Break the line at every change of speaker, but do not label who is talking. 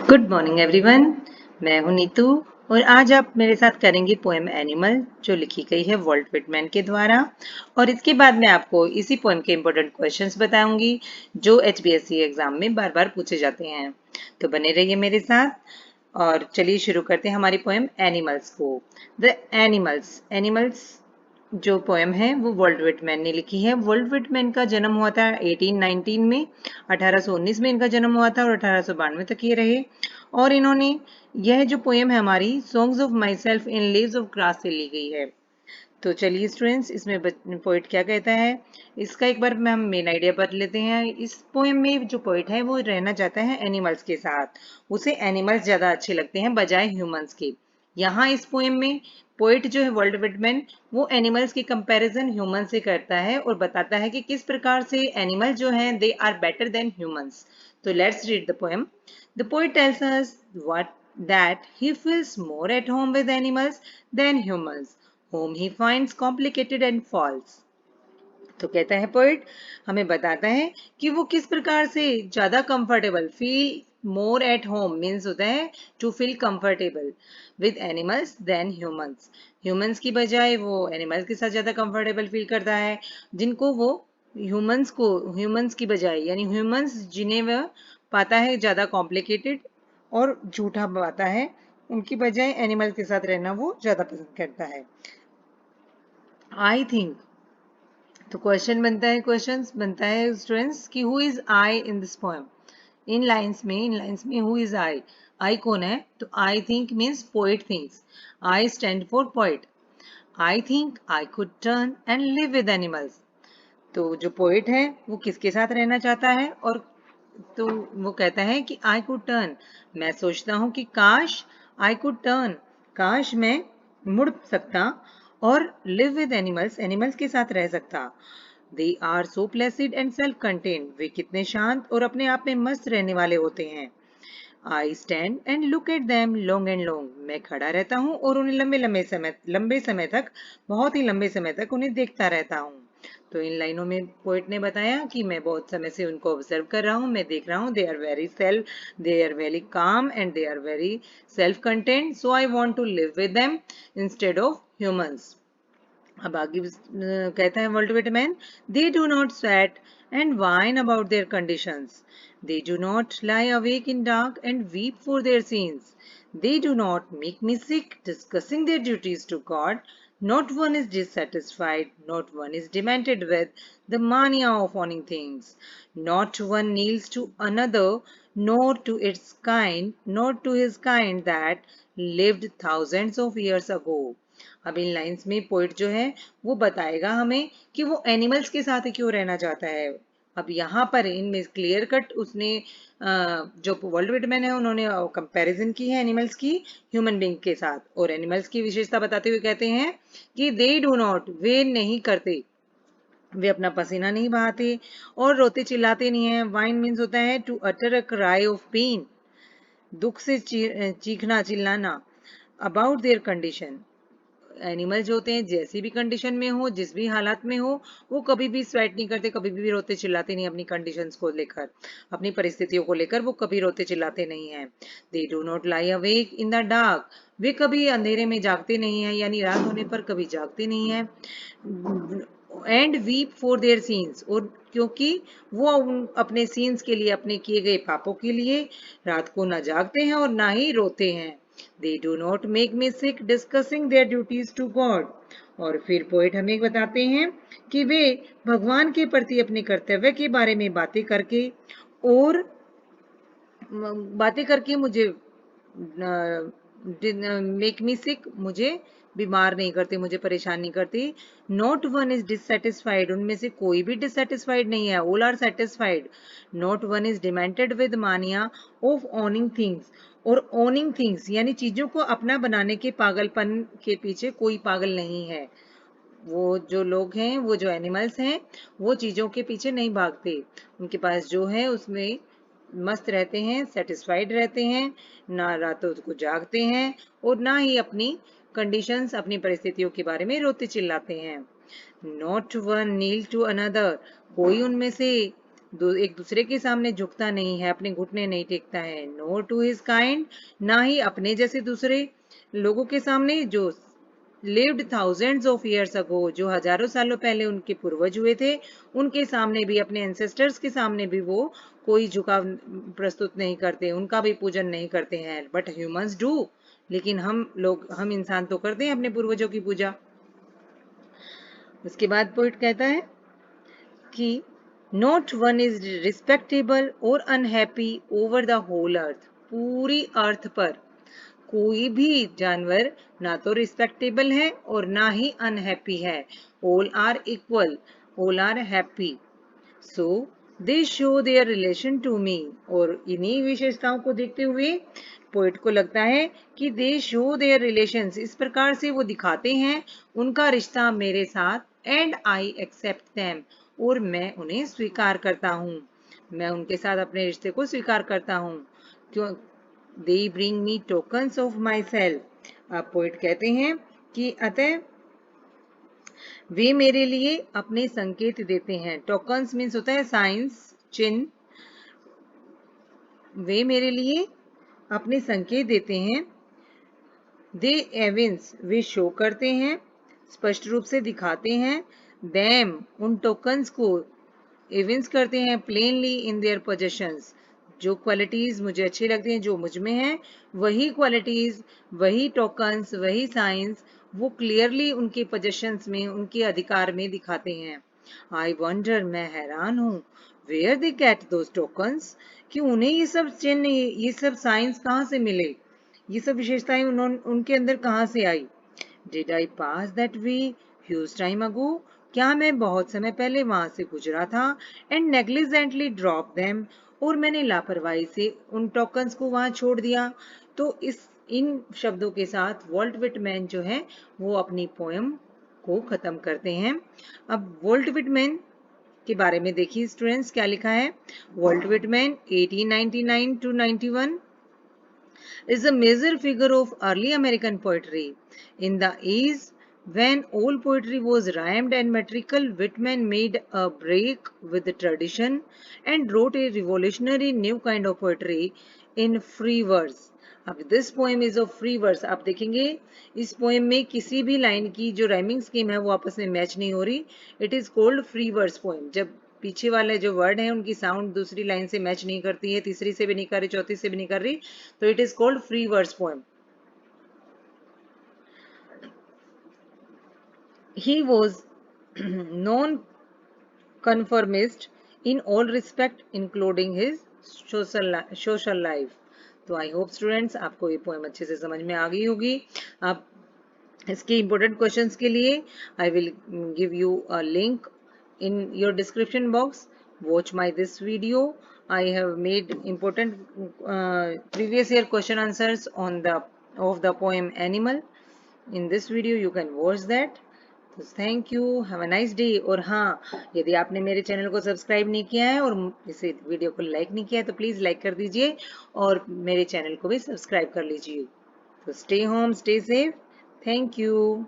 Good morning everyone. मैं हूं नीतू और आज आप मेरे साथ करेंगे पोएम एनिमल जो लिखी गई है वॉल्ट विटमैन के द्वारा। और इसके बाद मैं आपको इसी पोएम के इंपॉर्टेंट क्वेश्चंस बताऊंगी जो HBSC एग्जाम में बार बार पूछे जाते हैं। तो बने रहिए मेरे साथ और चलिए शुरू करते हैं हमारी पोएम एनिमल्स को। द एनिमल्स एनिमल्स जो पोएम है वो वॉल्ट विटमैन ने लिखी है। वॉल्ट विटमैन का जन्म हुआ था 1819 में। 1819 में इनका जन्म हुआ था और 1892 तक ये रहे। और इन्होंने यह जो पोएम है हमारी songs of my self in leaves of grass से ली गई है। तो चलिए स्टूडेंट्स, इसमें पोइट क्या कहता है इसका एक बार हम मेन आइडिया पढ़ लेते हैं। इस पोएम में जो पोइट है वो रहना चाहता है एनिमल्स के साथ। उसे एनिमल्स ज्यादा अच्छे लगते हैं बजाय ह्यूमंस के। यहाँ इस पोएम में पोइट जो है वॉल्ट विटमैन वो एनिमल्स की कंपैरिजन ह्यूमन से करता है और बताता है कि किस प्रकार से एनिमल जो हैं they are better than humans. तो let's read the poem. The poet tells us what that he feels more at home with animals than humans whom he finds complicated and false। तो कहता है poet हमें बताता है कि वो किस प्रकार से ज्यादा comfortable feel more at home means होता है to feel comfortable with animals than humans. Humans की बजाय वो एनिमल्स के साथ ज्यादा कंफर्टेबल फील करता है जिनको वो ह्यूमंस की बजाय यानी ह्यूमंस जिन्हें वह पाता है ज्यादा कॉम्प्लिकेटेड और झूठा पाता है उनकी बजाय एनिमल के साथ रहना वो ज्यादा पसंद करता है। आई थिंक तो क्वेश्चंस बनता है स्टूडेंट्स कि who is I in this poem. In lines में हु इज आई। आई कौन है? तो I think means poet thinks. I stand for poet. I think I could turn and live with animals. तो जो poet है वो किसके साथ रहना चाहता है? और तो वो कहता है कि आई कुड टर्न, मैं सोचता हूं कि काश आई कुड टर्न, काश मैं मुड़ सकता और लिव विद एनिमल्स, एनिमल्स के साथ रह सकता। They are so placid and self contained, वे कितने शांत और अपने आप में मस्त रहने वाले होते हैं। I stand and look at them long and long, मैं खड़ा रहता हूँ और उन्हें लंबे समय तक, बहुत ही लंबे समय तक उन्हें देखता रहता हूँ। तो इन लाइनों में पोइट ने बताया कि मैं बहुत समय से उनको ऑब्जर्व कर रहा हूँ, मैं देख रहा हूँ they are very calm and they are very self content, so I want to live with them instead of humans. अब आगे कहता है Walt Whitman, they do not sweat and whine about their conditions, they do not lie awake in dark and weep for their sins, they do not make me sick discussing their duties to God, not one is dissatisfied, not one is demented with the mania of owning things, not one kneels to another, nor to its kind, nor to his kind that lived thousands of years ago। अब इन lines में poet जो है वो बताएगा हमें कि वो animals के साथ क्यों रहना चाहता है। अब यहाँ पर इनमें क्लियर कट उसने जो वर्ल्ड विटमैन है उन्होंने कंपैरिजन की है एनिमल्स की ह्यूमन बीइंग के साथ, और एनिमल्स की विशेषता बताते हुए कहते हैं कि दे डू नॉट, वे नहीं करते, वे अपना पसीना नहीं बहाते और रोते चिल्लाते नहीं है। वाइन मीन्स होता है to utter a cry of pain, दुख से चीखना चिल्लाना। अबाउट देयर कंडीशन, एनिमल जो होते हैं जैसी भी कंडीशन में हो, जिस भी हालात में हो, वो कभी भी स्वेट नहीं करते, कभी भी रोते चिल्लाते नहीं। अपनी कंडीशंस को लेकर, अपनी परिस्थितियों को लेकर वो कभी रोते चिल्लाते नहीं है। They do not lie awake in the dark, वे कभी अंधेरे में जागते नहीं है, यानी रात होने पर कभी जागते नहीं है। And weep for their scenes, और क्योंकि वो अपने सीन्स के लिए, अपने किए गए पापों के लिए रात को ना जागते हैं और ना ही रोते हैं। They do not make me sick discussing their duties to God। और फिर पोएट हमें बताते हैं कि वे भगवान के प्रति अपने कर्तव्य के बारे में और बातें करके मुझे मेक मी सिक, मुझे बीमार नहीं करते, मुझे परेशान नहीं करती। नॉट वन इज डिससेटिस्फाइड, उनमें से कोई भी डिससेटिस्फाइड नहीं है, all are satisfied. Not one is demented with mania of owning things, और ओनिंग थिंग्स यानी चीजों को अपना बनाने के पागलपन के पीछे कोई पागल नहीं है। वो जो लोग हैं, वो जो एनिमल्स हैं, वो चीजों के पीछे नहीं भागते, उनके पास जो है उसमें मस्त रहते हैं, सेटिस्फाइड रहते हैं, ना रातों को जागते हैं और ना ही अपनी कंडीशंस, अपनी परिस्थितियों के बारे में रोते चिल्लाते हैं। Not one kneel to another, कोई उनमें से एक दूसरे के सामने झुकता नहीं है, अपने घुटने नहीं टेकता है। नो टू हिज काइंड, ना ही अपने जैसे दूसरे लोगों के सामने जो lived thousands of years ago, जो हजारों सालों पहले उनके पूर्वज हुए थे, उनके सामने भी, अपने एंसेस्टर्स के सामने भी वो कोई झुकाव प्रस्तुत नहीं करते, उनका भी पूजन नहीं करते हैं। बट ह्यूमंस डू, लेकिन हम इंसान तो करते हैं अपने पूर्वजों की पूजा। उसके बाद पोइट कहता है कि नॉट वन इज रिस्पेक्टेबल और unhappy over the whole earth, पूरी अर्थ पर कोई भी जानवर ना तो रिस्पेक्टेबल है और ना ही अनहैप्पी है। All are equal, all are happy, so they show their relation to me. और इन्हीं विशेषताओं को देखते हुए पोइट को लगता है कि दे शो देयर रिलेशंस, इस प्रकार से वो दिखाते हैं उनका रिश्ता मेरे साथ, एंड आई एक्सेप्ट देम, और मैं उन्हें स्वीकार करता हूँ, मैं उनके साथ अपने रिश्ते को स्वीकार करता हूँ। क्यों? They bring me tokens of my self. अब पोइट कहते हैं कि अतः वे मेरे लिए अपने संकेत देते हैं। टोकन्स मीन्स होता है साइंस, चिन्ह। वे मेरे लिए अपने संकेत देते हैं। दे एविंस, वे शो करते हैं, स्पष्ट रूप से दिखाते हैं। दैम, उन टोकन्स को एविंस करते हैं प्लेनली इन देयर पोजेशंस, जो क्वालिटीज मुझे अच्छी लगती हैं, जो मुझ में है, वही क्वालिटीज, वही टोकन्स, वही साइंस वो क्लियरली उनके पोजेशंस में, उनके अधिकार में दिखाते हैं। आई वंडर, मैं हैरान हूँ, where they get those tokens, कि उन्हें ये सब चिन्ह, ये सब साइंस कहाँ से मिले, ये सब विशेषताएं उनके अंदर कहाँ से आई। Did I pass that way huge time ago, क्या मैं बहुत समय पहले वहां से गुजरा था। एंड नेग्लिजेंटली ड्रॉप देम, और मैंने लापरवाही से उन टोकन्स को वहां छोड़ दिया। तो इन शब्दों के साथ वॉल्ट विटमैन जो है वो अपनी पोएम को खत्म करते हैं। अब वॉल्ट विटमैन के बारे में देखिए स्टूडेंट्स क्या लिखा है। Walt Whitman 1899 to 91 is a major figure of early American poetry. In the age when all poetry was rhymed and metrical, Whitman made a break with the tradition and wrote a revolutionary new kind of poetry in free verse. अब this poem is of free verse. आप देखेंगे इस poem में किसी भी line की जो rhyming scheme है वो आपस में मैच नहीं हो रही। It is called free verse poem. जब पीछे वाले जो वर्ड है उनकी साउंड दूसरी लाइन से मैच नहीं करती है, तीसरी से भी नहीं कर रही, चौथी से भी नहीं कर रही, तो it is called free verse poem. He was non conformist in all respect including his social life। तो आई होप स्टूडेंट्स आपको ये पोएम अच्छे से समझ में आ गई होगी। आप इसके इंपॉर्टेंट क्वेश्चंस के लिए I will give you a link in your description box. Watch my this video. I have made important previous year question answers on the poem Animal. In this video you can watch that. Thank you, have a nice day. और हाँ, यदि आपने मेरे channel को subscribe नहीं किया है और इसे वीडियो को लाइक नहीं किया है तो प्लीज़ लाइक कर दीजिए और मेरे चैनल को भी सब्सक्राइब कर लीजिए। तो stay home, stay safe, thank you.